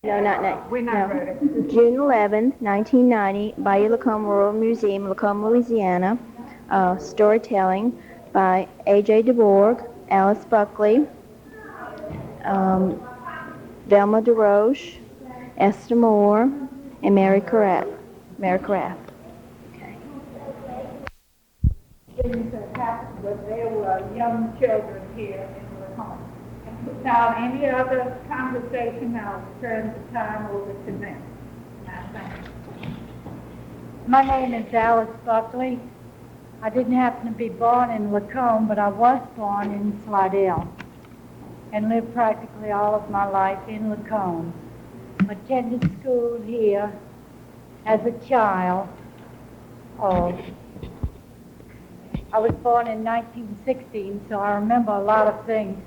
No, not night. We're not No. ready. June 11th, 1990, Bayou Lacombe Rural Museum, Lacombe, Louisiana. Storytelling by A.J. DeBourg, Alice Buckley, um, Thelma DuRoche, Esther Mohr, and Mary Couret. Mary Couret. Okay. Things that happened was there were young children here in the home. Without any other conversation, I'll turn the time over to them. Now, thank you. My name is Alice Buckley. I didn't happen to be born in Lacombe, but I was born in Slidell and lived practically all of my life in Lacombe. Attended school here as a child. I was born in 1916, so I remember a lot of things,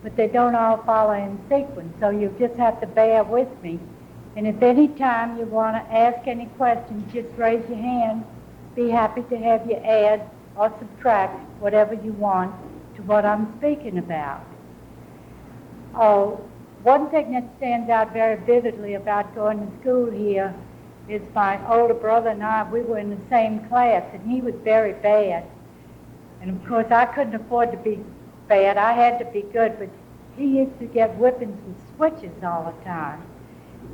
but they don't all follow in sequence, so you just have to bear with me. And if any time you want to ask any questions, just raise your hand. Be happy to have you add or subtract whatever you want to what I'm speaking about. One thing that stands out very vividly about going to school here is my older brother and I, we were in the same class, and he was very bad. And of course, I couldn't afford to be bad. I had to be good, but he used to get whippings and switches all the time.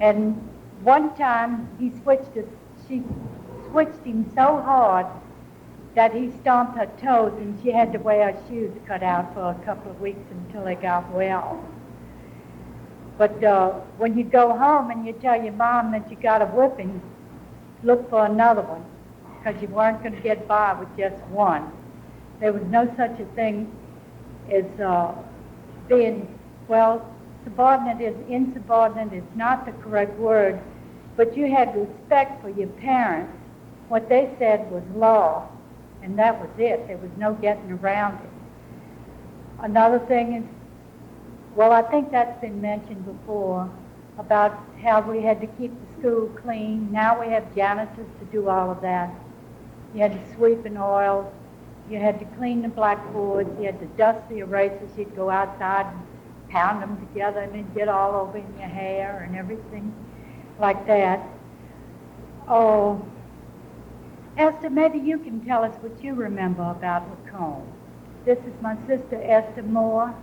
And one time, she switched him so hard that he stomped her toes, and she had to wear her shoes cut out for a couple of weeks until they got well. But when you go home and you tell your mom that you got a whipping, look for another one, because you weren't going to get by with just one. There was no such a thing as being, well, subordinate is insubordinate is not the correct word, but you had respect for your parents. What they said was law, and that was it. There was no getting around it. Another thing is, well, I think that's been mentioned before, about how we had to keep the school clean. Now we have janitors to do all of that. You had to sweep and oil. You had to clean the blackboards. You had to dust the erasers. You'd go outside and pound them together, and they'd get all over in your hair and everything like that. Oh, Esther, maybe you can tell us what you remember about Lacombe. This is my sister, Esther Mohr.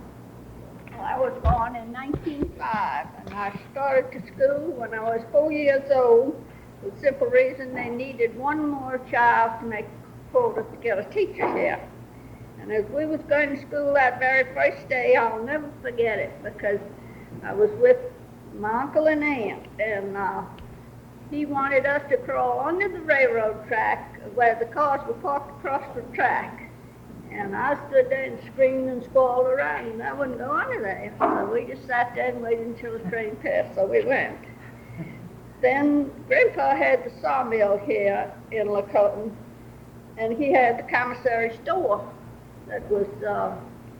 I was born in 1905, and I started to school when I was 4 years old. For the simple reason they needed one more child to make quota to get a teacher here. And as we was going to school that very first day, I'll never forget it, because I was with my uncle and aunt, and he wanted us to crawl under the railroad track where the cars were parked across the track. And I stood there and screamed and squalled around, and I wouldn't go under there. So we just sat there and waited until the train passed, so we went. Then Grandpa had the sawmill here in Lacombe, and he had the commissary store that was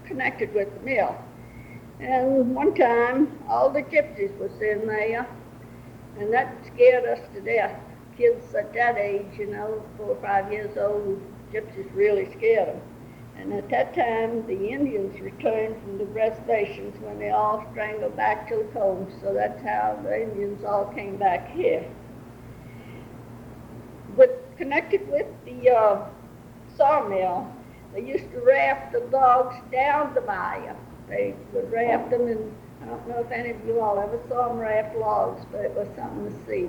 connected with the mill. And one time, all the gypsies was in there, and that scared us to death. Kids at that age, 4 or 5 years old, gypsies really scared them. And at that time, the Indians returned from the reservations when they all strangled back to Lacombe, so that's how the Indians all came back here. But connected with the sawmill, they used to raft the logs down the bayou. They would raft them, and I don't know if any of you all ever saw them raft logs, but it was something to see.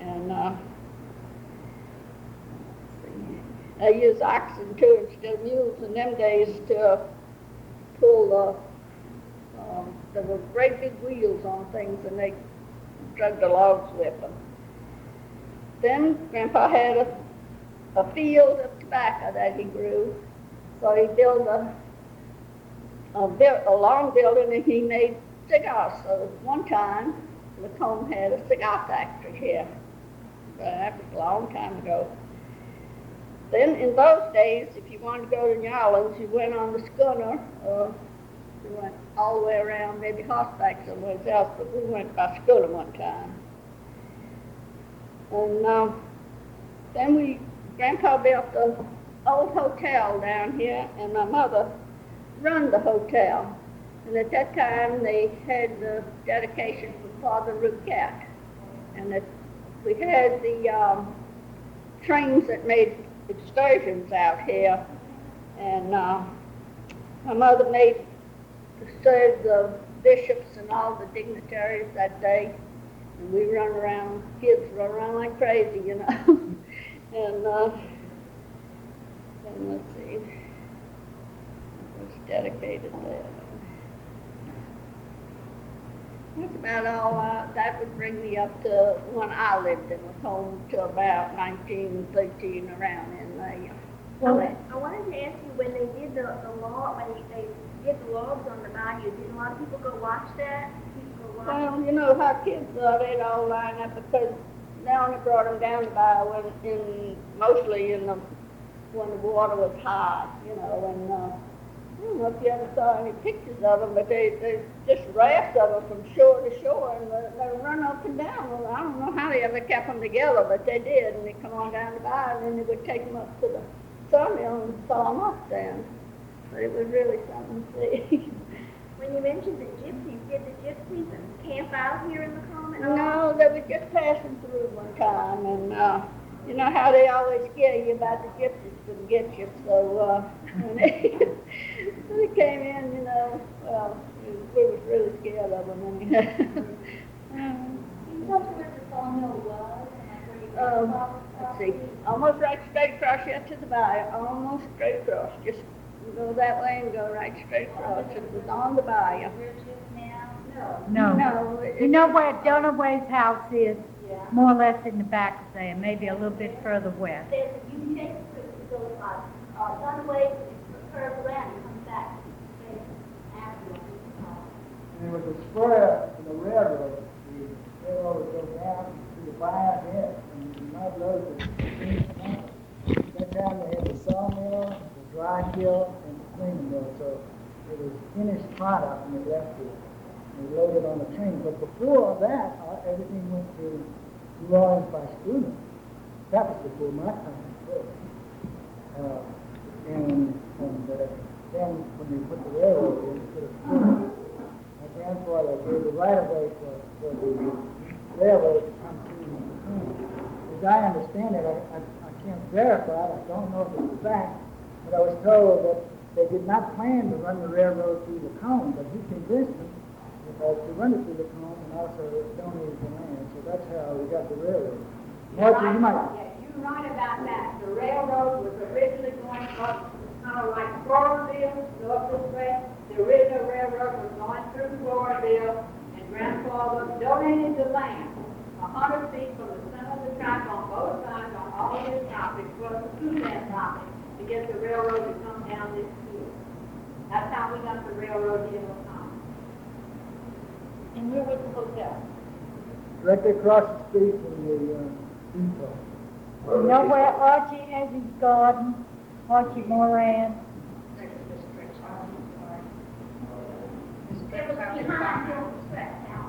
And they used oxen too instead of mules in them days to pull there were great big wheels on things, and they drug the logs with them. Then Grandpa had a field of tobacco that he grew, so he built a long building, and he made cigars. So one time, Lacombe had a cigar factory here. That was a long time ago. Then in those days, if you wanted to go to New Orleans, you went on the schooner, or you went all the way around, maybe horseback somewhere else, but we went by schooner one time. And then Grandpa built an old hotel down here, and my mother run the hotel. And at that time, they had the dedication for Father Rouquette. And that we had the trains that made excursions out here. And my mother made to serve the bishops and all the dignitaries that day. And we run around, kids run around like crazy, you know. And let's see, it was dedicated there. That's about all. That would bring me up to when I lived in Lacombe to about 1913, around in there. Well, I wanted to ask you, when they did the log, when they did the logs on the bayou, did a lot of people go watch that? Well, you know how kids they'd all line up because they only brought them down the bayou mostly when the water was high, you know, and I don't know if you ever saw any pictures of them, but they just rafts of them from shore to shore, and they run up and down. Well, I don't know how they ever kept them together, but they did, and they come on down the bayou, and then they would take them up to the sawmill and saw them up then. But it was really something to see. When you mentioned the gypsies, did the gypsies camp out here in Lacombe at all? No, they were just passing through one time, and you know how they always scare you about the gypsies to get you, so when they came in, you know, well, we was really scared of them. Tell me where the sawmill was and where you Let's see, almost right straight across yet to the bayou, almost straight across, just go that way and go right straight across. It was on the bayou. No. No. You know where Dunaway's house is? Yeah. More or less in the back of there, maybe a little bit further west. You can take the go one way, curve around and come back. And there was a spur in the railroad. The railroad would go down to the bayou here, and you might load the that time they had the sawmill, the dry mill, and the cleaning mill, so it was finished product when they left it. They loaded on the train, but before that, everything went to New Orleans by schooner. That was before my time, of course. And then when they put the railroad in, they put a schooner. My grandfather gave the right-of-way for the railroad to come through the train. As I understand it, I can't verify it, I don't know if it's a fact, but I was told that they did not plan to run the railroad through Lacombe, but he convinced me to run it through Lacombe and also donated the land. So that's how we got the railroad. Margie, you might... Yeah, you're right about that. The railroad was originally going up, kind of like Floresville, north this way. The original railroad was going through Floresville, and Grandfather donated the land 100 feet from the center of the track on both sides on all of his property, plus the food land property, to get the railroad to come down this hill. That's how we got the railroad in Lacombe. And where was the hotel? Directly across the street from the depot. You know where Archie has his garden? Archie Moran?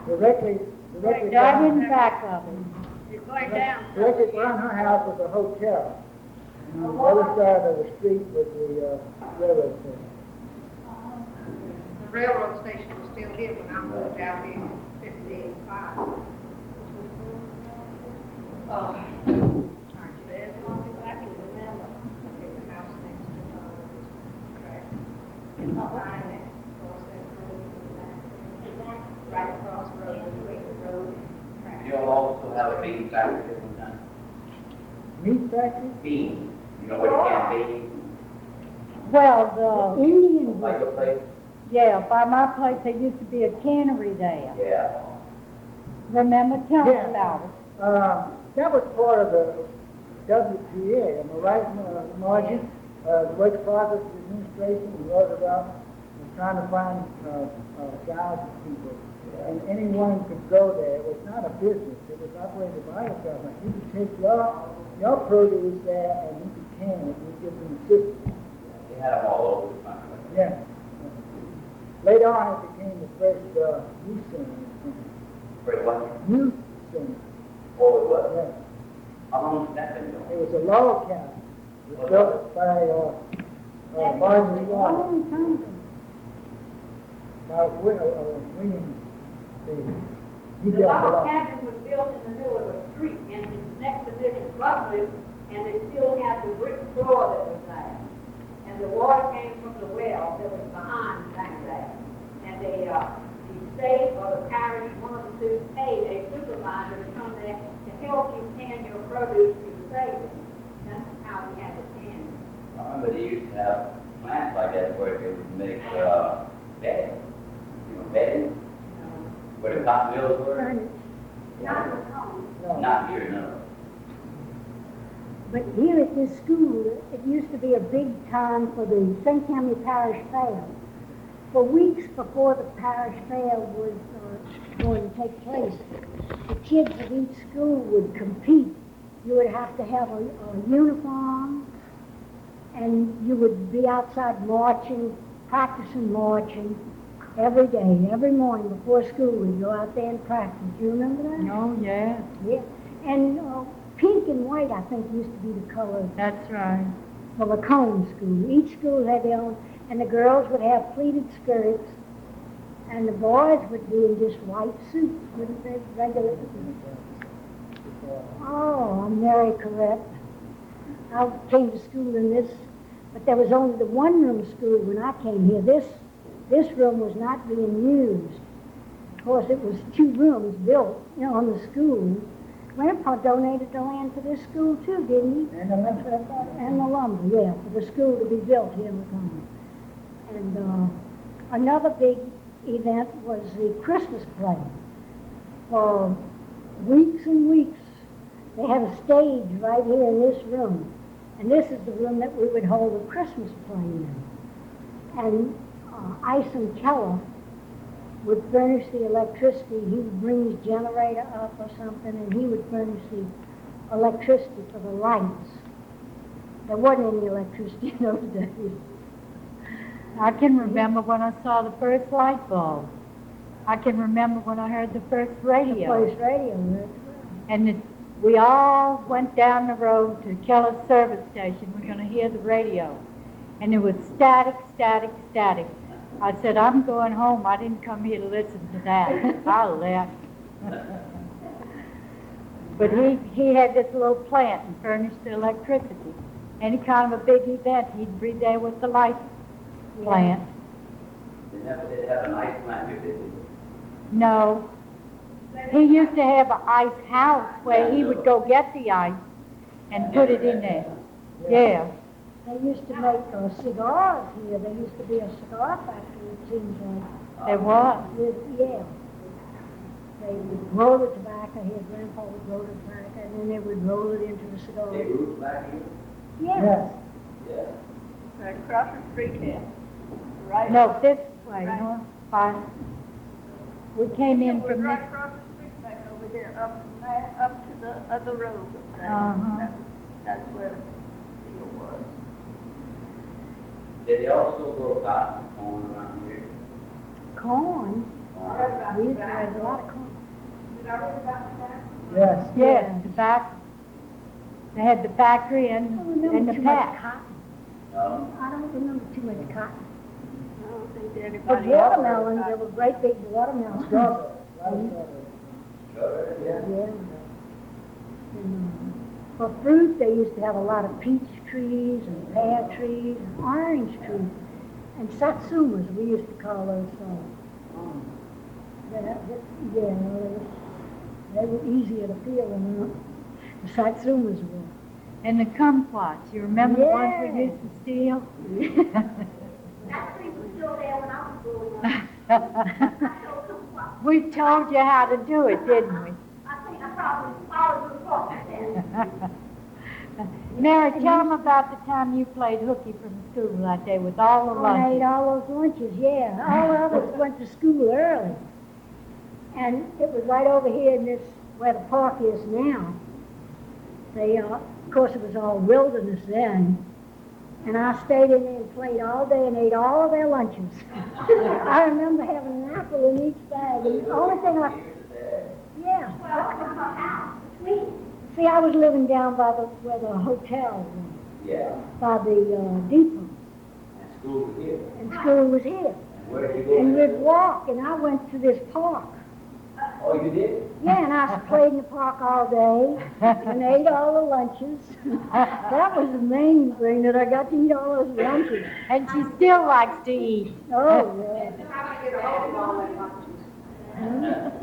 Directly Right in behind, back of him. You're going down. directly behind her house was a hotel. And on the other side of the street was the railroad station. The railroad station was still here when I moved out here in 1955. As long as I can remember. The house next to the track. Behind it, across that road, right across the road, between the road and track. You'll also have a bean factory at one time. Meat factory? Bean, you know what it can be? Well, the Indians, Like a place? yeah, by my place, there used to be a cannery there. Yeah. Remember? Tell me Yeah. about it. That was part of the WPA, am I right, Margie? The Wake Forest administration and Roosevelt was trying to find jobs for people. And anyone could go there. It was not a business. It was operated by a government. You could take your produce there and you could can it. You give them assistance. They had them all over the country. Yeah. Later on, it became the first youth center. Great one. Youth center. Oh, it was? Yeah. How long has that been going? It was a log cabin. It was built by Marjorie Water. Now, William, The log cabin was built in the middle of a street, and it's next to this is Buckley, and they still have the brick floor that was there. And the water came from the well that was behind back there. And the state or the parish, one of the two, paid a supervisor to come there to help you can your produce to the stable. That's how we had it canned. I remember they used to have plants like that where they would make bedding, bedding, where the cotton mills were. Not in the home. Not here, no. But here at this school, it used to be a big time for the St. Tammany Parish Fair. For weeks before the parish fair was going to take place, the kids at each school would compete. You would have to have a uniform, and you would be outside marching, practicing marching every day, every morning before school. We'd go out there and practice. Do you remember that? Oh, yeah, Yeah. And pink and white, I think, used to be the colors that's right. for Lacombe school. Each school had their own, and the girls would have pleated skirts, and the boys would be in just white suits, wouldn't they? Regular. Oh, I'm very correct. I came to school in this, but there was only the one-room school when I came here. This room was not being used. Of course, it was 2 rooms built, on the school. Grandpa donated the land for this school too, didn't he? And the lumber. And the lumber, yeah, for the school to be built here in Lacombe. And another big event was the Christmas play. For weeks and weeks, they had a stage right here in this room. And this is the room that we would hold a Christmas play in. And Ison Keller would furnish the electricity. He would bring his generator up or something, and he would furnish the electricity for the lights. There wasn't any electricity in those days. I can remember when I saw the first light bulb. I can remember when I heard the first radio. The first radio, that's right. And we all went down the road to Keller's service station. We're going to hear the radio. And it was static, static, static. I said, I'm going home. I didn't come here to listen to that. I left. But he had this little plant and furnished the electricity. Any kind of a big event, he'd be there with the light plant. They never did have an ice plant here, did they? No. He used to have an ice house where he would go get the ice and put it in there. Yeah. They used to make cigars here. There used to be a cigar factory, it seems like. There was. Yeah. They would grow the tobacco here. Grandpa would grow the tobacco, and then they would roll it into the cigar. They roots back here? Yeah. Yes. Yeah. Right across the street here. Right. No, this way, no, fine. We came in It was from right this. across the street back over there, up from there, up to the other road. up there. Uh-huh. That's where the deal was. Did they also grow cotton and corn around here? Corn. Corn. We used to raise a lot of corn. Did I read about that? Yes. Yes, the back. They had the factory I and don't remember the too much pack. cotton. No. I don't remember too much cotton. I don't think But anybody watermelons, there were great big watermelons. Strawberry. A lot of strawberry. Strawberry, yeah. Yeah. And, for fruit, they used to have a lot of peach trees and pear trees and orange trees. And satsumas, we used to call those they were easier to peel than the satsumas were. And the kumquats. You remember the ones we Yeah. used to steal? That tree was still there when I was growing up. I still took one. We told you how to do it, didn't we? I think I probably followed the process. Mary, tell them about the time you played hooky from school that day with all the I ate lunches. all those lunches, yeah. All of us went to school early. And it was right over here in this, where the park is now. They, of course, it was all wilderness then. And I stayed in there and played all day and ate all of their lunches. I remember having an apple in each bag. And the only thing yeah. See, I was living down by where the hotel was, Yeah. by the depot. And school was here. And school was here. And Where did you go? And we'd walk, and I went to this park. Oh, you did? Yeah, and I played in the park all day and ate all the lunches. That was the main thing, that I got to eat all those lunches. And she still likes to eat. Oh, yeah. How did you get a hold of all that lunches?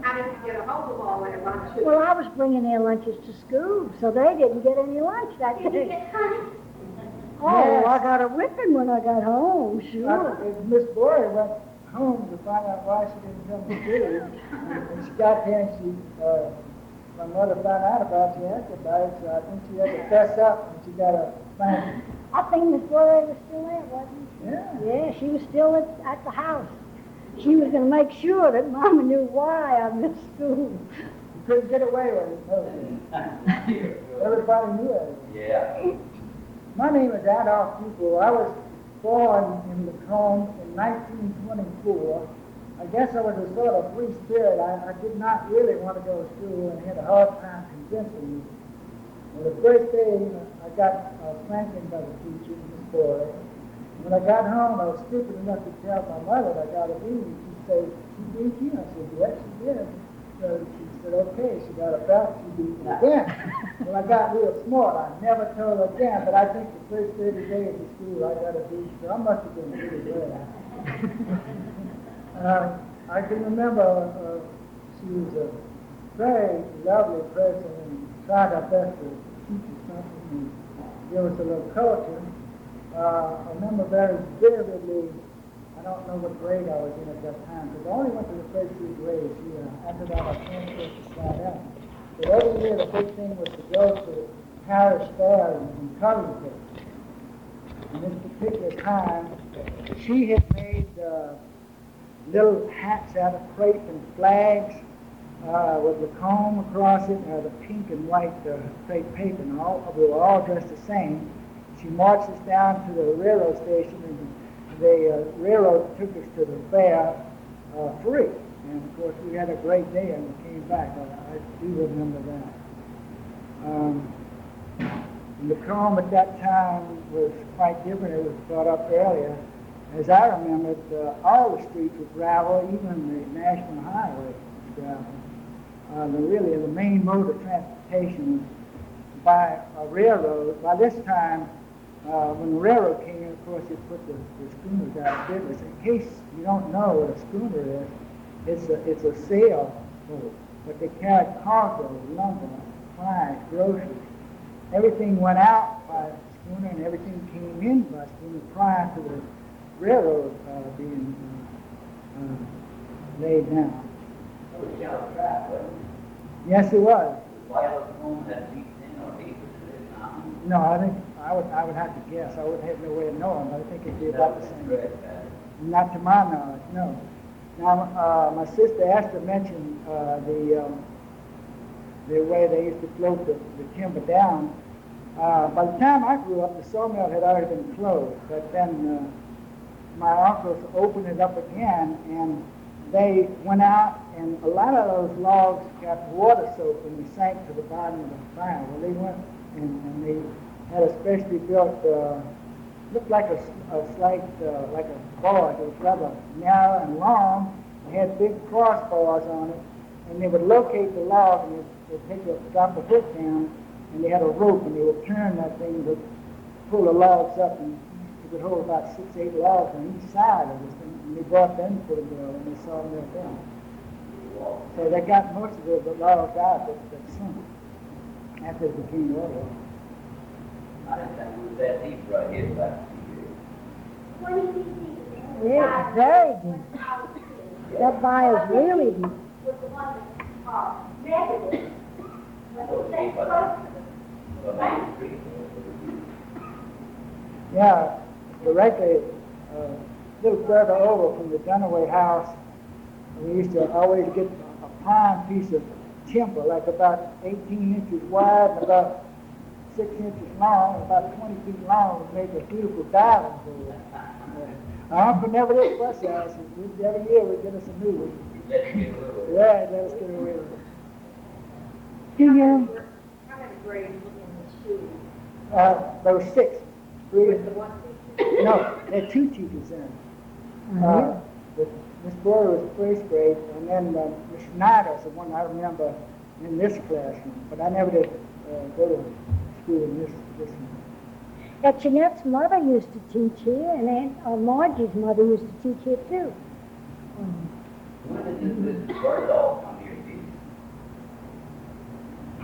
How did you get a hold of all that lunches? Well, I was bringing their lunches to school, so they didn't get any lunch that day. Oh, I got a whipping when I got home, sure. Miss Boyer went home to find out why she didn't come to school. And she got there and my mother found out about it, she asked about it, so I think she had to fess up and she got a spanking. I think Miss Boyer was still there, wasn't she? Yeah. Yeah, she was still at the house. She was going to make sure that Mama knew why I missed school. You couldn't get away with it, no. Everybody knew it. Yeah. My name is Adolph Dubourg. I was born in Lacombe in 1924. I guess I was a sort of free spirit. I did not really want to go to school and had a hard time convincing me. Well, the first day I got spanking by the teacher, Miss Boyer. When I got home, I was stupid enough to tell my mother that I got a beating. She said, "She beat you?" I said, "Yes, she did." So she said, "Okay." She got a belt. She beat me again. Well, I got real smart. I never told her again, but I think the first 30 days of school I got a beat, so I must have been pretty glad. I can remember she was a very lovely person and tried her best to teach us something and give us a little culture. I remember very vividly, I don't know what grade I was in at that time, because I only went to the first 3 grades. After that, I transferred to slide out. But every year, the big thing was to go to the parish fair in Covington. And this particular time, she had made little hats out of crepe and flags with the comb across it, the pink and white crepe paper, and we were all dressed the same. She marched us down to the railroad station, and the railroad took us to the fair free. And of course, we had a great day and we came back. I do remember that. The comb at that time was quite different. It was brought up earlier. As I remember it, all the streets were gravel, even the national highway was gravel. Really, the main mode of transportation was by a railroad. By this time, when the railroad came in, of course, it put the schooners out of business. In case you don't know what a schooner is, it's a sail boat, but they carried cargo, lumber, supplies, groceries. Everything went out by schooner and everything came in by schooner prior to the railroad being laid down. That was shallow track, wasn't it? Yes, it was. Why Lacombe had deep in or deeper than it is now? No, I think I would have to guess. I would have no way of knowing, but I think it'd be about the same. Not to my knowledge, no. Now, my sister Esther mentioned the way they used to float the timber down. By the time I grew up, the sawmill had already been closed, but then my uncles opened it up again, and they went out, and a lot of those logs got water soaked and they sank to the bottom of the fire. Well, they went and they had a specially built, looked like a slight, like a board. It was rather narrow and long. It had big crossbars on it, and they would locate the log and they'd drop the hook down, and they had a rope, and they would turn that thing to pull the logs up, and it would hold about 6, 8 logs on each side of this thing. And they brought them to the mill, and they saw them there down. So they got most of the logs out that sunk after it became water. I didn't think it was that deep right here, but 20 feet. Yeah, it's very deep. That bayou's really deep. Was the one that negative. When so they say deep, close the main street. Yeah, directly a little further over from the Dunaway house, we used to always get a prime piece of timber, like about 18 inches wide and about 6 inches long, about 20 feet long, and make a beautiful diving board. Our uncle never did fuss at us. Every year we'd get us a new one. Let you get a little. Yeah, let us get away with it. Do you? How many grades in the school? There were 6. 3. With the one teacher? No, there are 2 teachers in it. Miss Brewer was first grade, and then Miss Schneider is the one I remember in this classroom, but I never did go to school in this one. That Jeanette's mother used to teach here, and Margie's mother used to teach here too. When did this bird all come here, Steve?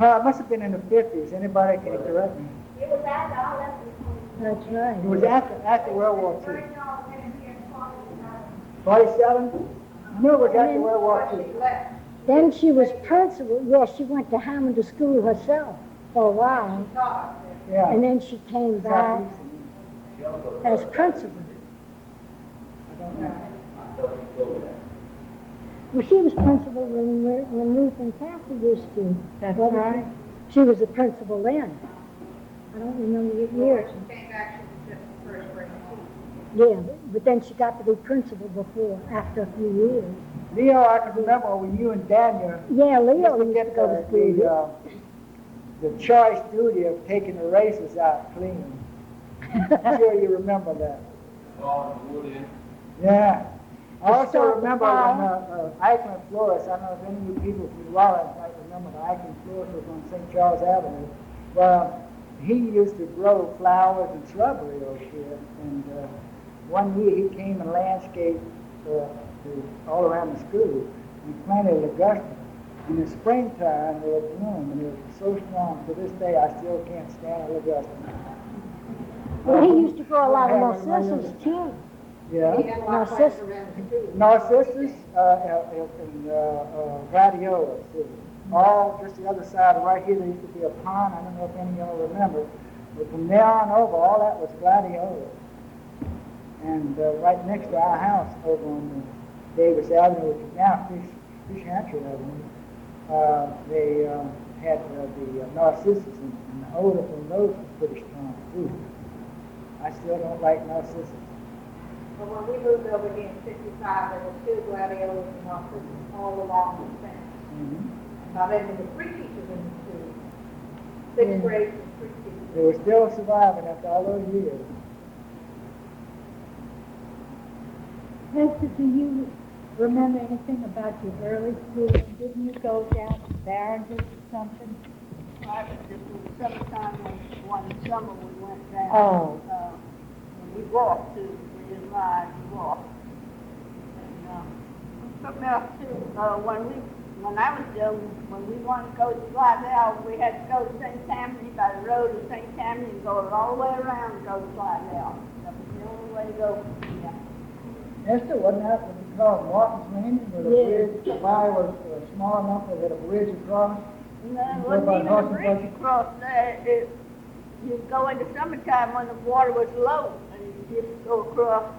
It must have been in the 50s. Anybody can correct me. It was after I left the school. That's right. It was after World War II. First y'all came here in 47. 47? I knew it was after World War II. Then she was principal. Yes, she went to Hammond to school herself for a while, Yeah. and then she came back as principal. I don't know. Well, she was principal when Ruth and Kathy used to. That's wasn't right. She was the principal then. I don't remember the year. She came back, she was just the first grade Yeah, but then she got to be principal after a few years. Leo, I can remember when you and Daniel Yeah, Leo used to used to get go to school. the choice duty of taking the races out clean. I'm sure you remember that. Yeah. I also start the remember fire. when Eichmann Flores, I don't know if any of you people from New Orleans might remember the Eichmann Flores was on St. Charles Avenue. Well, he used to grow flowers and shrubbery over here. And one year he came and landscaped all around the school and planted Augusta. In the springtime, they would bloom, and it was so strong. To this day, I still can't stand Augusta. Well, he used to grow a lot of narcissus too. Yeah. Narcissus. Narcissus and gladiolas, too. All just the other side. Right here, there used to be a pond. I don't know if any of y'all remember. But from there on over, all that was gladiolas. And right next to our house over on Davis Avenue, which is now Fish Hatchery Avenue, they had the narcissus, and the odor from those was pretty strong, too. I still don't like narcissus. But when we moved over here in 65, there were still gladiolas and narcissus all along the fence. Mm-hmm. Now then, there were three teachers in the school. Sixth grade and three teachers. They were still surviving after all those years. Esther, do you remember anything about your early schooling? Didn't you go down to Barrington or something? I was just in the summertime, one summer we went down. Oh. We walked to, we didn't ride, we walked. And, something else too, when I was young, when we wanted to go to Slidell, we had to go to St. Tammany by the road to St. Tammany and go all the way around and go to Slidell. That was the only way to go. Yeah. Esther, wasn't that what you call Martin's Landing, where the bridge, the fire was small enough that had a bridge across? No, it wasn't even a bridge across there. You'd go in the summertime when the water was low, and you just go across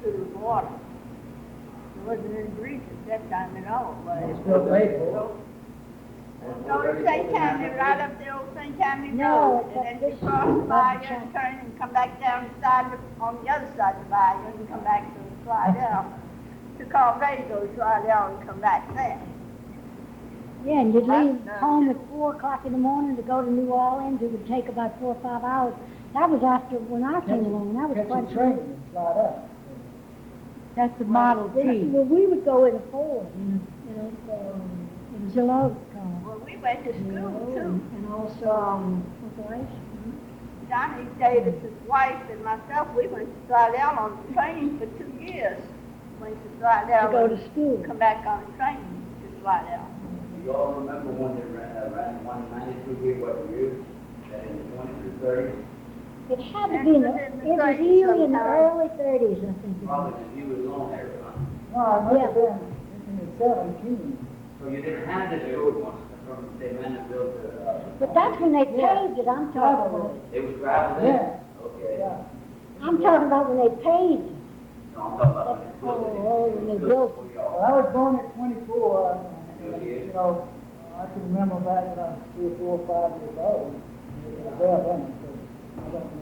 to the water. There wasn't any bridge at that time at all. But It's still faithful. go to St. Tammany, right up the old St. Tammany No, Road, and then you that's cross the bayou this- and turn and come back down the side on the other side of the bayou and come back to Slidell. To call ready, go to Slidell and come back there. Yeah, and you'd leave That's, home at 4 o'clock in the morning to go to New Orleans. It would take about 4 or 5 hours. That was after when I came along. That was Catch quite a train and slide up. That's the Model T. Well, we would go in a Ford, in Gillotte's car. Well, we went to school too. And also, Johnny Davis's wife and myself, we went to Slidell on the train for 2 years. Went to Slidell. to go to and school. Come back on the train to Slidell. Do you all remember when they ran 192 here, what year? In the 20s or 30s? It had to be, it was either in the early 30s, I think. it was. Probably because you was on there, huh? No, it must have been in the 17. So you didn't have this road once from they ran the build to, But that's when they paved it, I'm talking about. it was gravel then? Yeah. Okay. Yeah. I'm talking about when they paved it. No, I'm talking about when they built it. Oh, when they built it. Well, I was born at 24, and, you know, I can remember back when I was 3 or 4 or 5 years old. It was there then, so I don't know.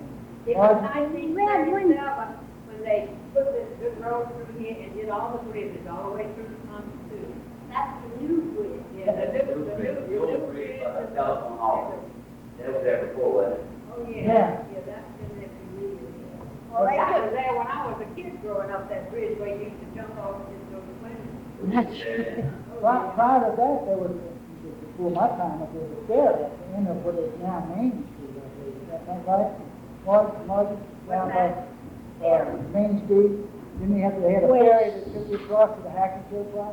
It was 1937 when they put this road through here and did all the bridges all the way through the Constitution. That's the new bridge. Yeah, the new Bridge by the telephone office. That was there before, wasn't it? Oh, Yeah. yeah, that's been there for years. Well, they I put, was there when I was a kid growing up, that bridge where you used to jump off this That's Prior to that, there was, before my time, there was a ferry at the end of what is now Main Street, I believe. Is that right? Margie, down by Main Street. Then they had a ferry that took you across to the Hackensack Rock.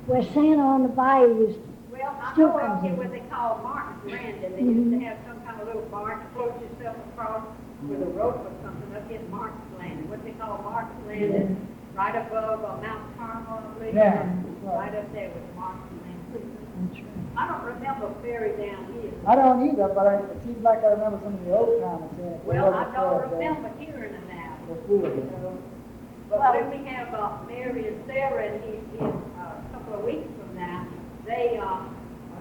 where Santa on the Bayou used to. Well, I Still know comes out here in. where they call Martin's Landing, they used to have some kind of little barge, float yourself across with a rope or something up in Martin's Landing, what they call Martin's Landing, right above Mount Carmel, I believe. Yeah. Right up there with Martin's Landing. That's right. I don't remember a ferry down here. I don't either, but it seems like I remember some of the old timers saying it. Well, I don't remember hearing them now. Before. But when we have Mary and Sarah in a couple of weeks from now, they,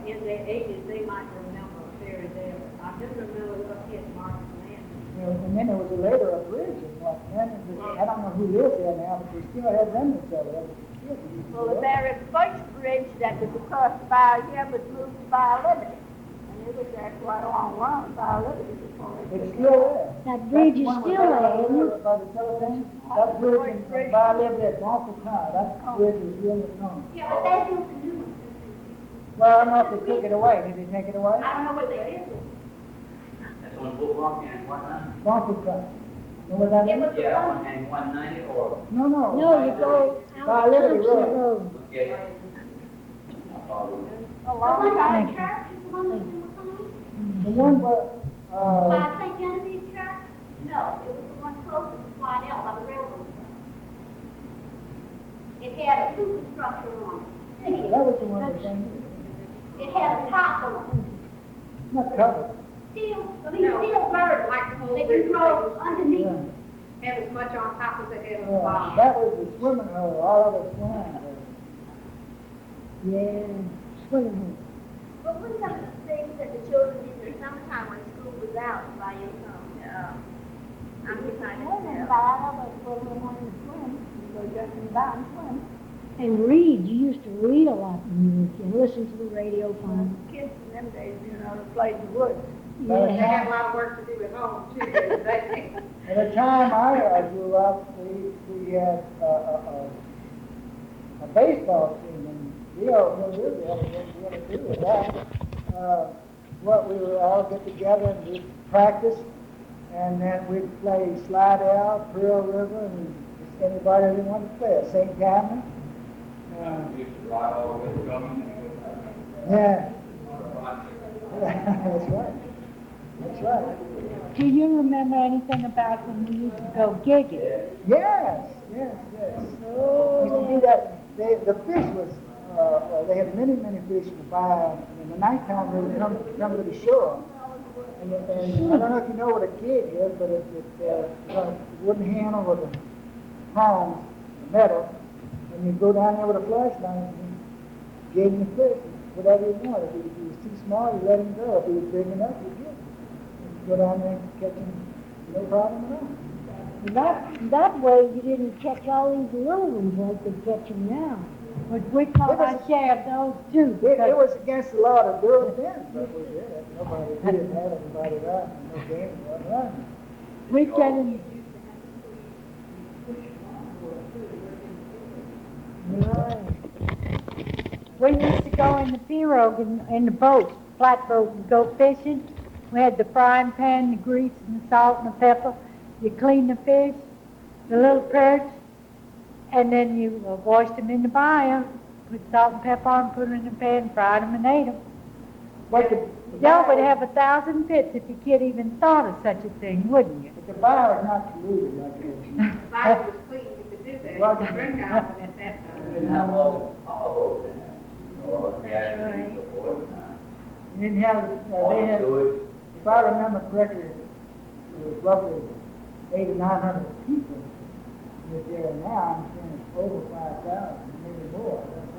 in their 80s, they might remember a ferry there. I do remember up here at Martin's Landing. And then there was later a bridge in Washington. I don't know who lives there now, but we still have remnants of it. Well, the very first bridge that was across the Bayou here was moved to Bayou Liberty. And it was there quite a long while, Bayou Liberty before it It's still there. That bridge is still there, isn't it? By the telephone, that bridge in Bayou Liberty at Bronco Town, that bridge is really strong. Yeah, but they built a new one. Well, I don't know if they took it away. Did they take it away? I don't know what they did with it. That's on Buckley and 190. Bronco Town. Know what that It is? was the Yeah, one, 190 or, No, no. No, you go out Bayou Liberty Thompson Road. Road. okay. I'll follow you. a the long one by time. the church, is the one that's in McComb? The one where, By St. Genevieve's Church? No, it was the one closest to Slidell by the railroad track. It had a superstructure on it. that was the one that came, It had a top on it. not covered. Steel, steel bird, Like the whole that bridge. you drove underneath. Yeah. Have as much on top as they have on the Yeah, bottom. that was the swimming hole, all of us swimming there. Yeah, swimming hole. But one of the things that the children did in the summertime when school was out by your I'm just trying to Well, then tell. Bayou, but when we wanted to swim, you go just in Bayou and swim. And read, you used to read a lot when you were a kid, listen to the radio fine. Kids in them days, you know, they played in the woods. They Yeah, have a lot of work to do at home too, they, At the time I grew up, we had a baseball team, and we all knew really what to do with that. What we would all get together and we'd practice, and then we'd play Slidell, Pearl River, and just anybody who wanted to play it, St. Cameron. We used to ride all the way to Drummond. Yeah. That's right. That's right. Do you remember anything about when we used to go gigging? Yes. We used to do that. The fish was, they had many fish to buy. In the nighttime, they would come to the shore. And I don't know if you know what a gig is, but it's a wooden handle with a prongs, metal, and you go down there with a flashlight and gig the fish, whatever you want. If he was too small, you let him go. If he was big enough, you get him. You go down there and catch him, no problem at all. That way you didn't catch all these little ones like they catch them now. But we caught our share of those too. It because was against the law to do it then, but we did it. Nobody didn't have anybody right, no game was running. we getting, we used to go in the pirogue in the boat, flatboat, and go fishing. We had the frying pan, the grease, and the salt and the pepper. You clean the fish, the little perch, and then you washed them in the bayou, put salt and pepper on, put them in the pan, fried them, and ate them. Y'all would have 1,000 fits if your kid even thought of such a thing, wouldn't you? But the bar is not polluted like this. the Bible was clean, you could do that. You could drink out of it at that We time. didn't have all over there. Or gas and before the time. You didn't have, they had, if I remember correctly, it was roughly 800 or 900 people that there now. I'm saying it's over 5,000, maybe more. I don't know.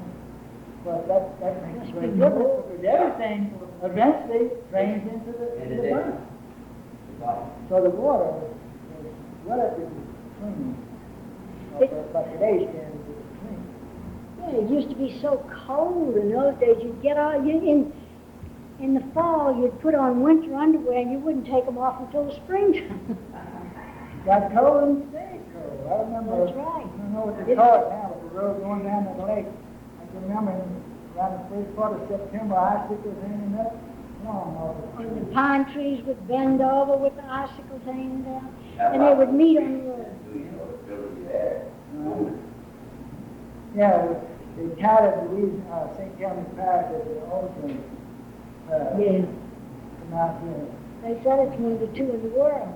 But that makes a great difference because everything eventually drains into the burn. So the water is relatively clean. By today's standards, it's clean. Yeah, it used to be so cold in those days. You'd get all, in the fall, you'd put on winter underwear and you wouldn't take them off until the springtime. Got cold and stayed cold. I remember. That's right. I don't know what they call it now, but road going down to the lake. I can remember around the first part of September, icicles hanging up. And the pine trees would bend over with the icicles hanging down, and they would meet on the road. Yeah, they counted Louisiana, St. County Parish as the ozone. Yes. Come out here. They said it's one of the two in the world.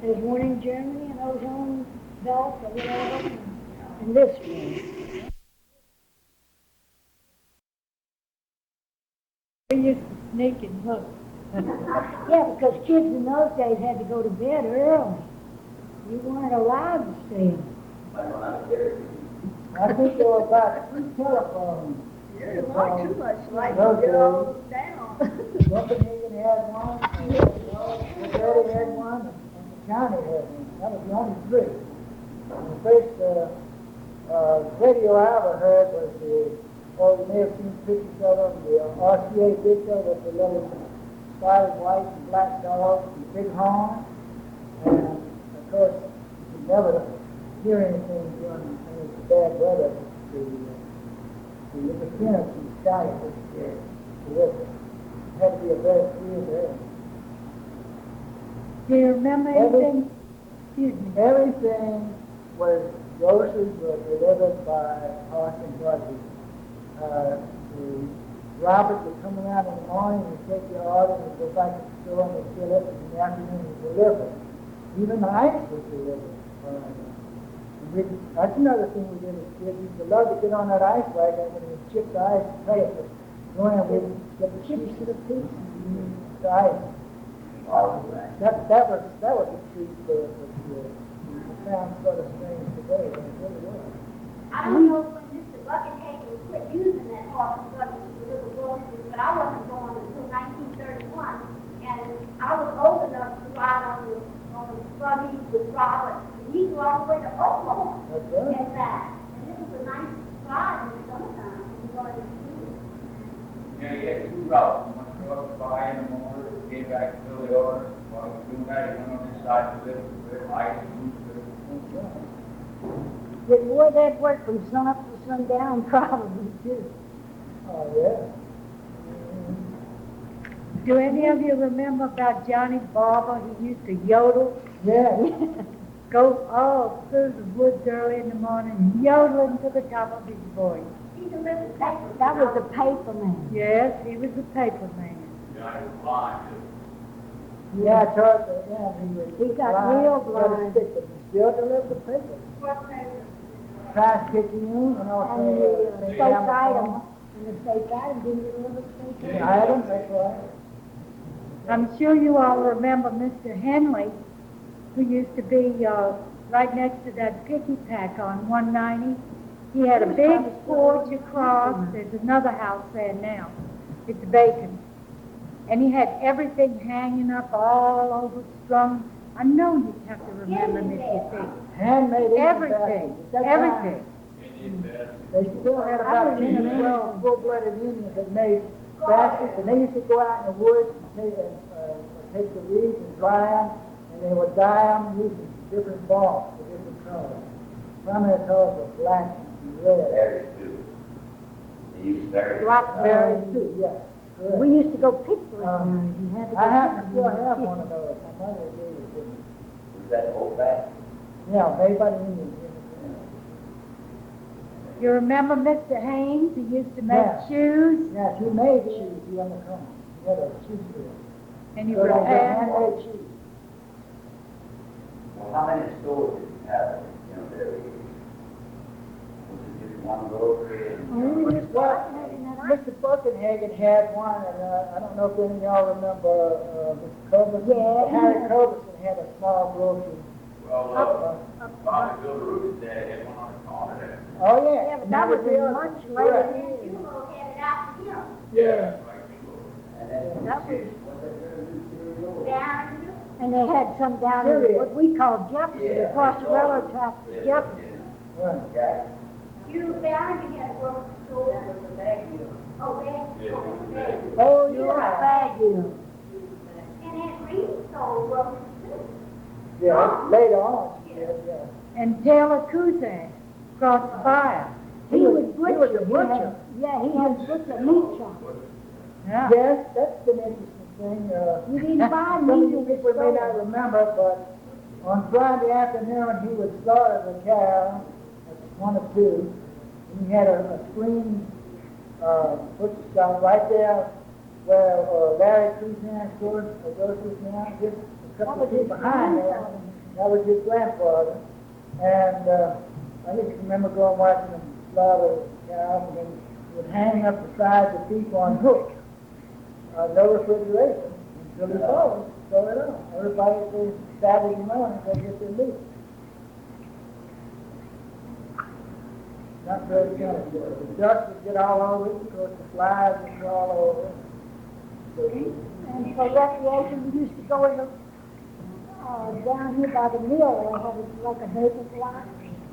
There's one in Germany, an ozone belt or whatever, and this one. We used to sneak and look. Yeah, because kids in those days had to go to bed early. You weren't allowed to stay up. I think there were about 3 telephones. You're not too much like Those to get all days. down. Copenhagen had one, Missouri had one, and the county had one. That was the only 3. And the first radio I ever heard was you may have seen pictures of them, the RCA Victor with the little spotted white and black dogs and big horn. And of course, you could never hear anything during the bad weather. The interference in the sky was terrific. Had to be a very clear day. Do you remember anything? Excuse me. Everything was, groceries were delivered by horse and buggy. The Robert would come around in the morning and take your order and go back to the store and they'd fill it, and in the afternoon it was delivered. Even the ice was delivered. That's another thing we did as kids. We used to love to get on that ice wagon when we chip the ice and play it. Go in and we'd get the chips to the piece and the ice. That was a treat for kids. It sounds sort of strange today, but it really was. I don't know when Mr. Buckley quit using that horse and buggy for little groceries, but I wasn't born until 1931, and I was old enough to ride on the buggy with Robert. And he go all the way to Oklahoma. That's right. And back. And it was a nice ride in the summertime when we going to school. Yeah, you had 2 routes. One to go up by in the Mohr, came back to fill the order. While we were doing that, he went on this side to live with ice and food. But boy, that worked from sun up to sundown probably too. Oh, yeah. Do any of you remember about Johnny Barber? He used to yodel, Yeah. go all through the woods early in the morning, yodeling to the top of his voice. He delivered papers. That was the paper man. Yes, he was a paper man. Johnny was blind, too. Yeah, towards the end, He got real blind. Stick, but he still delivered the paper. What paper? Tri-Picayune and also And the St. state Thomas item, Hall. and the state item didn't deliver the state Yeah, item. items, that's right. I'm sure you all remember Mr. Henley, who used to be right next to that picky pack on 190. He had a big porch across. There's another house there now. It's vacant. And he had everything hanging up all over, strung. I know you have to remember Mr. Dick. Handmade Everything, everything. They still had about 10 or 12 full-blooded Indians that made baskets, and they used to go out in the woods and take the leaves and dry them, and they would dye them using different balls for different colors. Primary colors were black and red. Berries too. They use berries. Blackberries Too, yes. correct. We used to go pick blackberries. You had to go I happen to pick still them. have one of those. My mother gave it to me. Was that old fashioned? Yeah, made by the Indians. You remember Mr. Haynes, who used to make Yeah. shoes, Yeah, she made shoes here on the corner. She had a shoe store. and he So they had repaired. handmade shoes. Well, how many stores did you have, there? Was it just one grocery? Only this Well, Buckenhagen that I Mr. Buckenhagen had one, and I don't know if any of y'all remember Mr. Culbertson. Yeah. Harry Culbertson had a small grocery. Well, Bobby DuRoche dad had one on the corner there. Oh, yeah. Yeah, but that was in much later Correct. years. You go get it out to him. Yeah. And then, That was, Down. and they had some down in Serious. what we call Jefferson, Yeah. across the railroad track to Jefferson. Right. yeah. You down, you had a grocery store. Oh, bag. Oh, yeah, bag deal. And that Reed sold groceries too. Yeah, later on, she did, yeah. And Taylor Kuzak across the fire. butcher. was a butcher. Yeah, he had butcher meat shop. Yeah. Yes, that's an interesting thing. You didn't buy Some of meat you in the people may not store. remember, but on Friday afternoon, he would slaughter the cow, one or two. And he had a screen butcher shop right there where Larry Cruzan goes to now, just a couple of feet behind there. That was his grandfather. And I just remember going watching him slaughter cows, and then he would hang up the sides of beef on hooks. No refrigeration until he sold it on. Everybody says Saturday morning they get their meat. Not very good. The dust would get all over it because the flies would get all over it. So, And for recreation, we used to go in the, down here by the mill, they had like a vacant lot,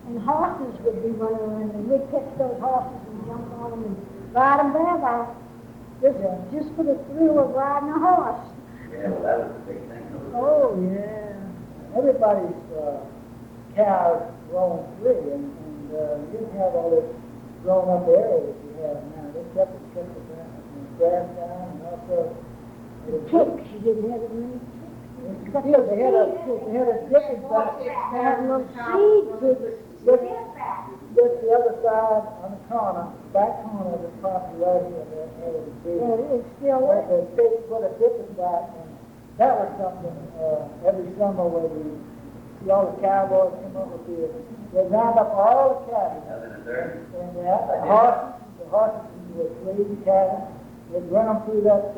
and horses would be running around, and we'd catch those horses and jump on them and ride them bareback. Just for the thrill of riding a horse. Yeah, well, that was a big thing. oh, yeah. Everybody's cows roam free, and you didn't have all this grown-up area that you have now. They kept the grass down, and also the Chicks, you didn't have as many chicks. Yeah, they had a dipping back. They had little seed chicks. Just the other side on the corner, back corner of the property right here, there was a big, It's still where there. they put a dipping back, and that was something, every summer where we see all the cowboys come up with the, they round up all the cattle. Nothing in there. And the horses would lead the cattle, they'd run them through that,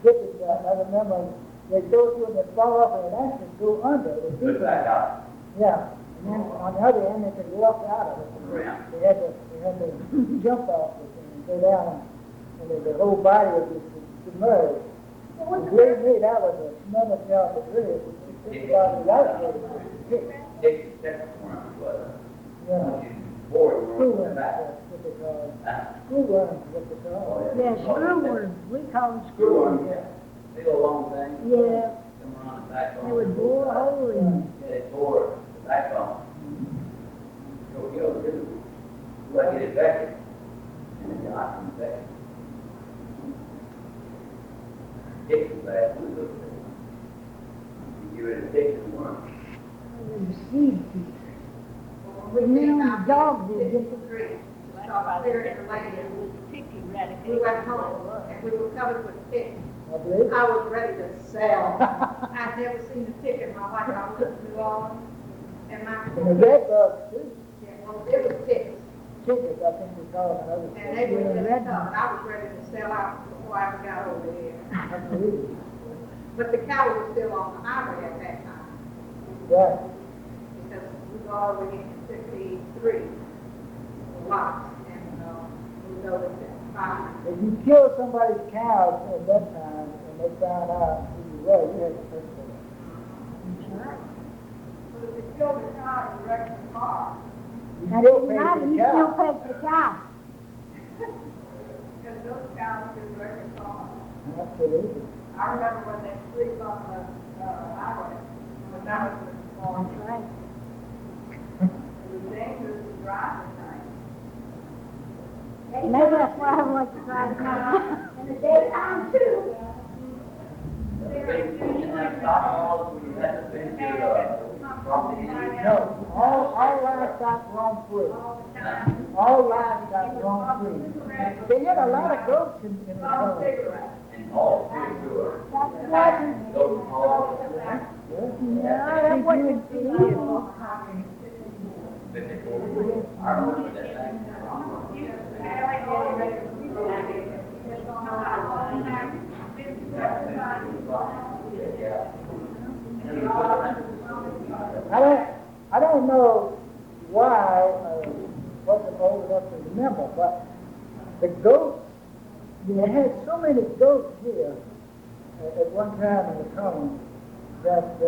dipping back. I remember they'd go through and they'd fall off and they'd actually go under. Put it back out. Yeah. And then on the other end, they could walk out of it. Around. They had to jump off it and go down, and the whole body would be submerged. Believe me, that was a tremendous job to do. It's about the life of it. Take the second one, was Yeah. Board, Screw we're worms, back. that's what they call it. Huh? Screw worms, what they call it. Yeah, screw worms, we call them Screw screw one, worms. yeah. Big old long thing. Yeah, Come around the backbone. they would bore a hole in. Yeah, they bore the backbone. So, I get it back. And then I come back. Take it back. You give it a take it once. And the seed chicks. But then the dogs would get the We went home and we were covered with ticks. I believe. I was ready to sell. I'd never seen a tick in my life. I was in New Orleans. And And the red bugs, too. it was ticks. Chickens, I think we call them. And they were just tough. I was ready to sell out before I ever got over here. I believe it. But the cow was still on the highway at that time. Right. Because we were already in 53 lots. And we noticed that fine. If you killed somebody's cows at that time, and they found out who you were, you had to pay for it. But if you killed the cow and wrecked the car, You That still didn't paid matter, for the you still cow. paid for the cow. because those cows could wreck the car. Absolutely. I remember when they sleep on the highway, but that was the long That's right. It was dangerous to drive at night. Maybe that's why I like to drive at night. In the daytime too. No, all livestock roam free. All livestock roam free. They had a lot of goats in the country. And all three were. That wasn't, Those all. no, that wasn't illegal. I remember that thing. I don't know why I wasn't old enough to remember, but the goats, they had so many goats here at one time in the colony that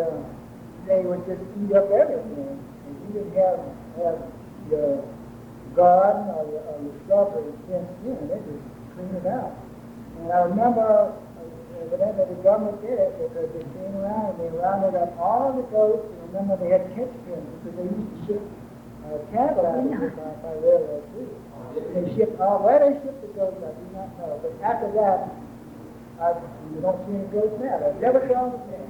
they would just eat up everything. And you didn't have your garden or your shrubbery fenced in, they just clean it out. And I remember whenever the government did it, because they came around and they rounded up all the goats, and remember they had catch pens because they used to ship Canada out of here by railroad too. They shipped, where they shipped the goats, I do not know, but after that, you don't see any goats now. They've never shown them again.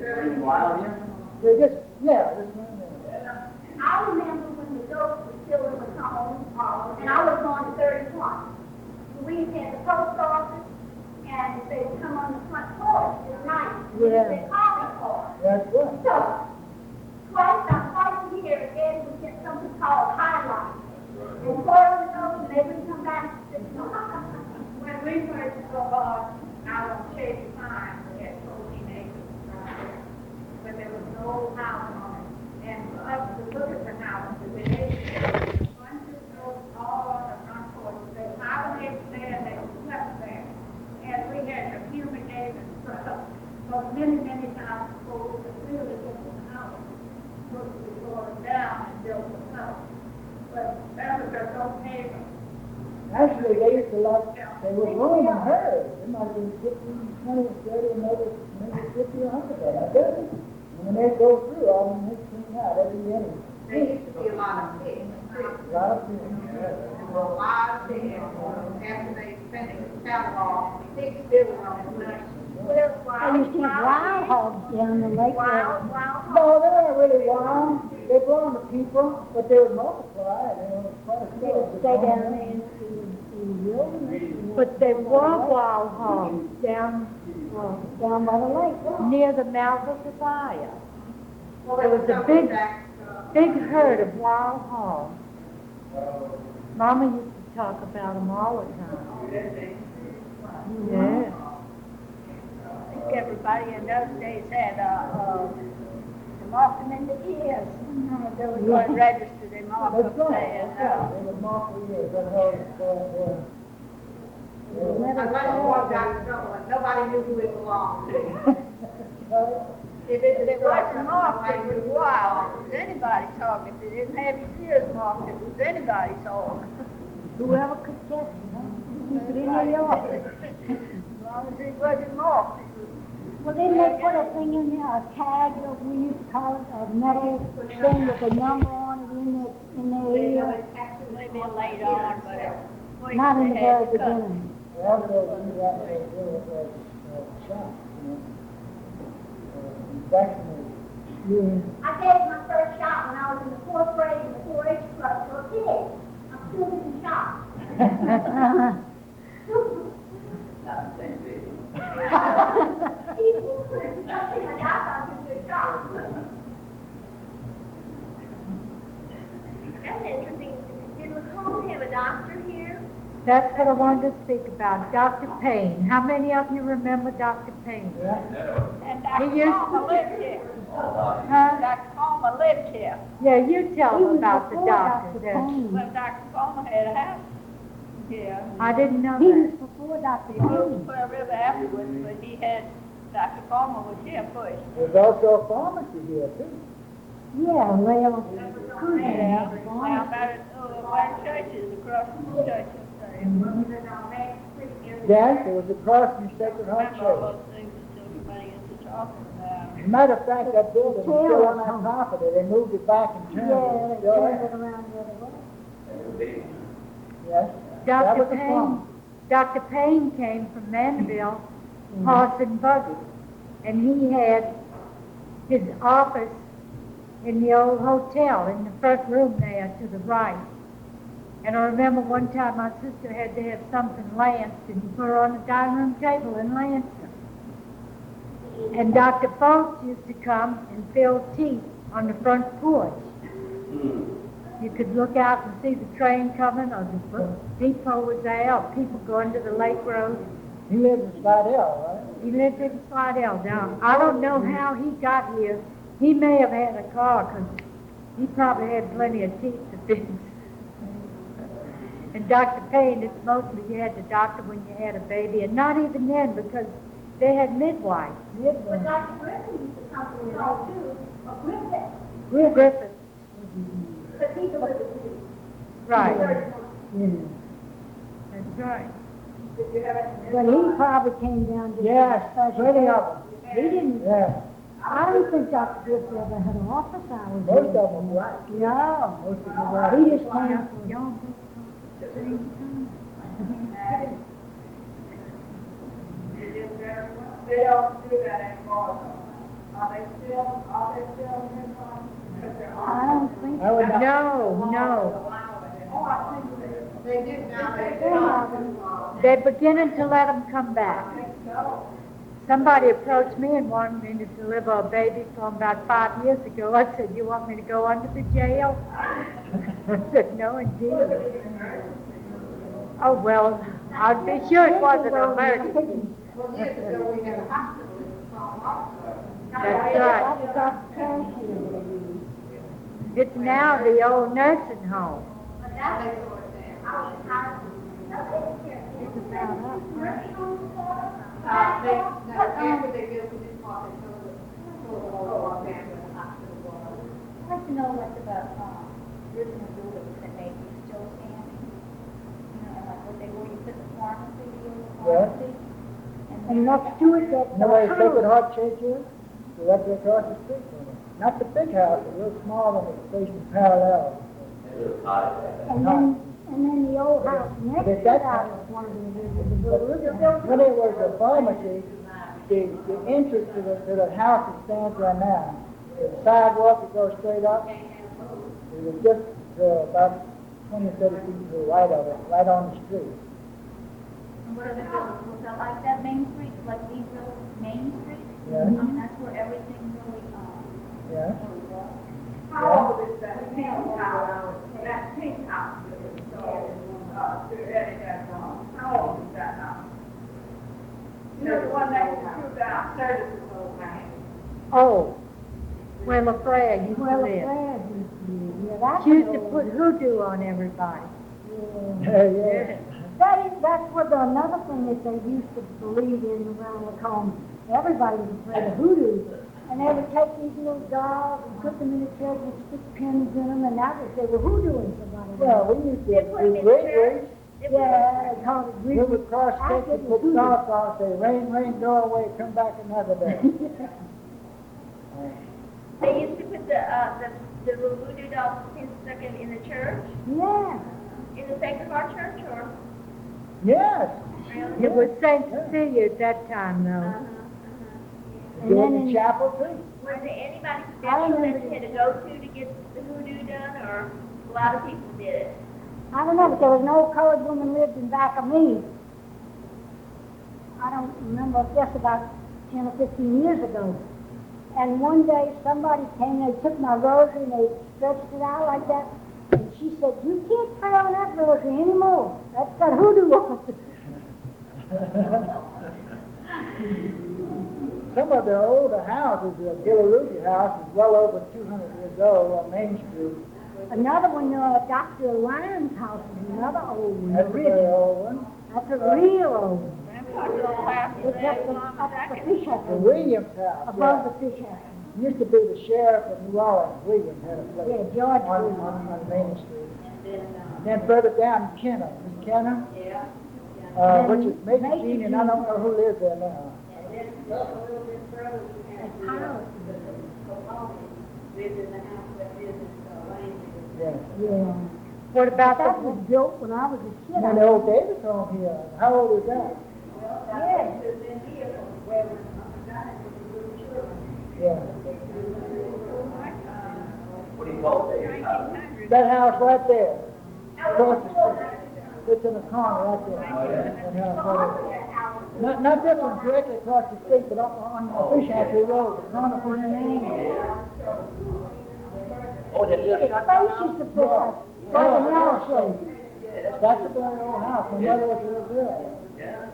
They're wild here? They're just, yeah, just one there. I remember when the goats were still in the home, and I was on 31. We had the post office, and they would come on the front porch at night. Yeah. They called me for. That's right. So, twice a year, Eddie would get something called highlights. And pour the goats, and they would come back and sit down. When we first out on Chase Farm, we had 14 acres right there, but there was no house on it. And for us to look at the house, we had a bunch of goats all on the front porch. They hibernated there, and they slept there. And we had to fumigate and stuff. So many times before we could really get the house, we tore it down and built the house. But that was our own neighbor. Actually, they used to they were roaming herds. There might have been 15, 20, 30, maybe 50 or 100 of them. I bet. And when they go through, all them hits clean out every inning. There used to be a lot of pigs, too. A lot of people. A lot of pigs. After they finished the cattle, pigs still were on the place. I used to have wild hogs down the lake. Wild. No, they weren't really wild. They belonged to people, but they would multiply, and they were quite a They would stay down there in the wilderness. But they were wild hogs down Down by the lake. near the mouth of the bayou. Well, There was a coming big, back, big herd of wild hogs. Mama used to talk about them all the time. Yeah. I think everybody in those days had, they marked them in the ears. They were going to register, they marked That's them right. saying, They would mark the years. That's how it's going. unless one got stolen, nobody knew who it belonged to. if it wasn't marked, it was wild. If it was anybody talking, if it didn't have his ears marked, it was anybody's hog. Whoever could catch it, huh? Keep it in their yard. As long as it wasn't marked, it was. Well, then they put a thing in there, a tag, or we used to call it a metal thing with a number on it in their ear. Maybe later on, but it was Not in the they very had to cut. beginning. They also do that with shops, vaccinators. Yeah. I gave my first shot when I was in the 4th grade in the 4-H club for a pig. I'm still getting shot. Not the same thing. People couldn't touch him, and I thought he was a shot. That's interesting. Did Lacombe have a doctor here? That's what I wanted to speak about, Dr. Payne. How many of you remember Dr. Payne? And Dr. He used Palmer lived here. Huh? Dr. Palmer lived here. Yeah, you tell He them was about the before doctor Dr. there. Payne. Well, Dr. Palmer had a house here. I didn't know He was that. before Dr. He moved to Payne. Pearl River afterwards, but he had, Dr. Palmer was here first. There's also a pharmacy here too. Yeah, well, Yeah, now about it, one church is across from the church. Yes, it was across from Sacred Heart Remember all Church. those things that everybody used to talk about. As a matter of fact, that building is still on that property. They moved it back in town. yeah, It's they still turned there. it around the other way. That was big. Yes. That Dr. was the Payne, farm. Dr. Payne came from Mandeville, horse and buggy, and he had his office in the old hotel, in the first room there to the right. And I remember one time my sister had to have something lanced, and he put her on the dining room table and lanced her. And Dr. Folks used to come and fill teeth on the front porch. You could look out and see the train coming, or the depot was there, or people going to the lake road. He lived in Slidell, right? He lived in Slidell. Now, I don't know how he got here. He may have had a car, because he probably had plenty of teeth to fix. And Dr. Payne, it's mostly you had the doctor when you had a baby, and not even then, because they had midwives. But Dr. Griffin used to come to the hall too, or Griffin, Griffith. because he delivered me. Right. Yeah. That's right. But he probably came down to. Yes, plenty of them. He didn't, Yeah. I don't think Dr. Buckley ever had an office hours. Most of them were black. No. Most of them were black. He just came for young They don't do that anymore. Are they still in I don't think I would not. No. Oh, I think they do now. They're beginning to let them come back. Somebody approached me and wanted me to deliver a baby from about 5 years ago. I said, you want me to go under the jail? I said, no, indeed. Oh, well, I'd be sure it wasn't an emergency. Well, years ago, we had a hospital in the small That's right. that was Dr. Cashier. It's now the old nursing home. But that's, I was hired, nobody cares. After they go to this part, they go to the whole family in the hospital. I'd like to know what's about, original buildings that may be still standing. You know, and like what they, where you put the pharmacy, the old pharmacy. And next to it, that. You know where the Sacred Heart Church is? Directly across the street from it. Not the big house, a little small one that's facing parallel. And then the old house next to that was one of the buildings. When it was a pharmacy, the entrance to the house that stands there now, the sidewalk that goes straight up, it was just about 20 or 30 feet to the right of it, right on the street. And what are the buildings? Was that like that Main Street, like these little Main Street? Yeah. I mean, that's where everything really, Yeah. really was. How old is that pink house? That pink house that was sold, to Eddie that long. How old is that now? You know, the one that was through downstairs is old man. Oh, well, afraid used to Well, live. Fred used to live. Yeah, that's She used an to old put one. hoodoo on everybody. Yeah. That's what another thing that they used to believe in around Lacombe. Everybody was afraid of hoodoo. And they would take these little dolls and put them in the church and stick pins in them, and that was, they were hoodooing somebody. Well, we used to do great race. Yeah, they called it We would cross sticks and put socks on, say, rain, rain, go away, come back another day. They used to put the little voodoo dolls stuck in the church, Yeah. in the Sacred Heart Church, or? Yes. It was St. Cecilia at that time, though. And Do it then in the chapel too. Was there anybody special that you had to go to get the hoodoo done, or a lot of people did it? I don't know, but there was an old colored woman lived in back of me. I don't remember, just about 10 or 15 years ago. And one day somebody came, they took my rosary and they stretched it out like that. And she said, you can't pray on that rosary anymore. That's got hoodoo on it. Some of the older houses, the DeBourg house is well over 200 years old on Main Street. Another one, Dr. Lyon's house is another old one. That's a very old one. That's a real old one. Grandpa's little house was It's there up long the second. fish The house, Williams house. above Yeah. the fish house. Used to be the sheriff of New Orleans. Williams had a place. Yeah, George on, Williams. on Main Street. Then further down, Kenner. Miss Kenner, Yeah. which is Major Major Jean, and I don't know who lives there now. And then a little bit further, we had the Colonial lived in the house that is in Lane. Yeah. Yeah. What about That the, was built when I was a kid. And the old Davis home here. How old is that? Well, that place has been here from where we got it, when we were children. Yeah. What do you call it? That house right there. Across the street. It's in the corner right there. That house right there. Not this one directly across the street, but up on Fish Hatchery Road, the corner for the name. Oh, that's The space used to put up, like an L shape. That's a very old house. My mother was real good. Yeah.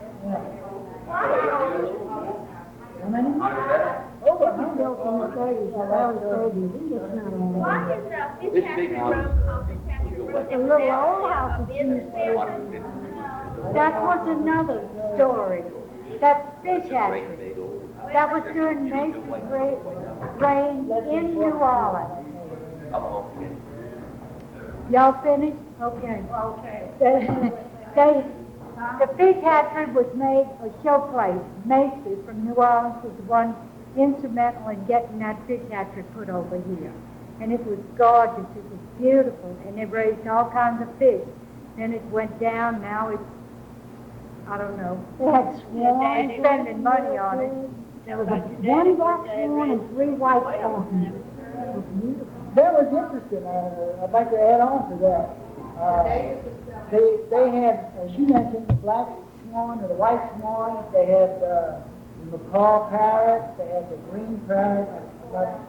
How many? Over a hundred. Built in the 30s, the early 30s. It's just not old. Why is This Fish big Hatchery house. Road called Fish Hatchery Road? The little old house that used to that was another story. That fish hatchery. That was during Mason's reign in New Orleans. Y'all finished? Okay. The fish hatchery was made a showplace. Macy from New Orleans was the one instrumental in getting that fish hatchery put over here. And it was gorgeous, it was beautiful, and they raised all kinds of fish. Then it went down, now it's, I don't know. They had swans. They're spending money on it. There was one black swan and 3 white swans. It was beautiful. That was interesting. I'd like to add on to that. They had, as you mentioned, the black swan or the white swan. They had the macaw parrot. They had the green parrot.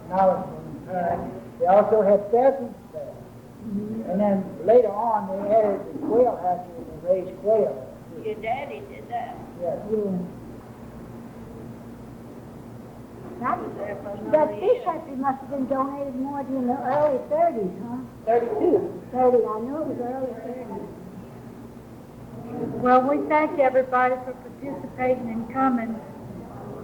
Now it's green parrot. They also had pheasants there. And then later on, they added the quail hatchery and they raised quail. Your daddy did that. Yes. That fish hatchery must have been donated more in the early 30s, huh? 32. 30, I know it was early 30s. Well, we thank everybody for participating and coming.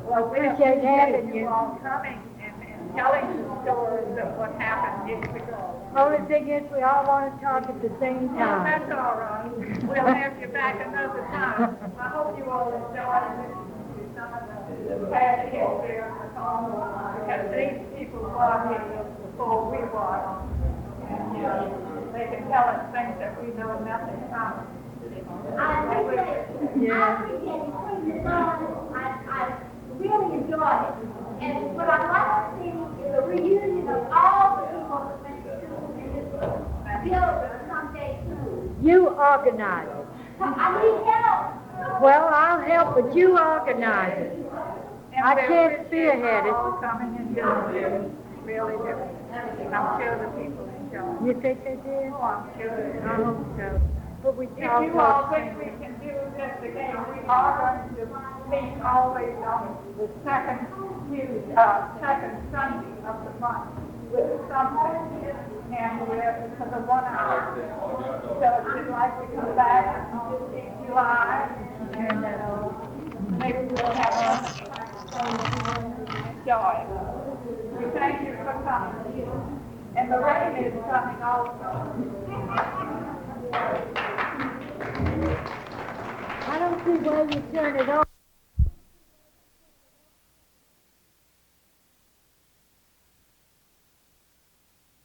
Well, we Appreciate having you you. all coming and telling the stories of what happened years ago. Only thing is, we all want to talk at the same Well, time. that's all right. We'll have you back another time. I hope you all enjoyed listening to some of the past history of the song, because these people were here before we were. And they can tell us things that we know nothing from. I appreciate it. I appreciate it. I really enjoyed it. And what I'd like to see is a reunion of all the people that went to school in this building someday soon. You organize it. I need help. Well, I'll help, but you organize it. And I we're can't really spearhead it. all coming and doing it. Really do. I'm sure the people enjoy it. You think they did? Oh, I'm sure. I hope so. But we If you all talk. think we can do this again, we are going to meet always on the second Sunday of the month with something. And we're for the 1 hour. So if you'd like to come back on July, and maybe we'll have enjoy. We thank you for coming. And the rain is coming also. I don't see why you turn it off.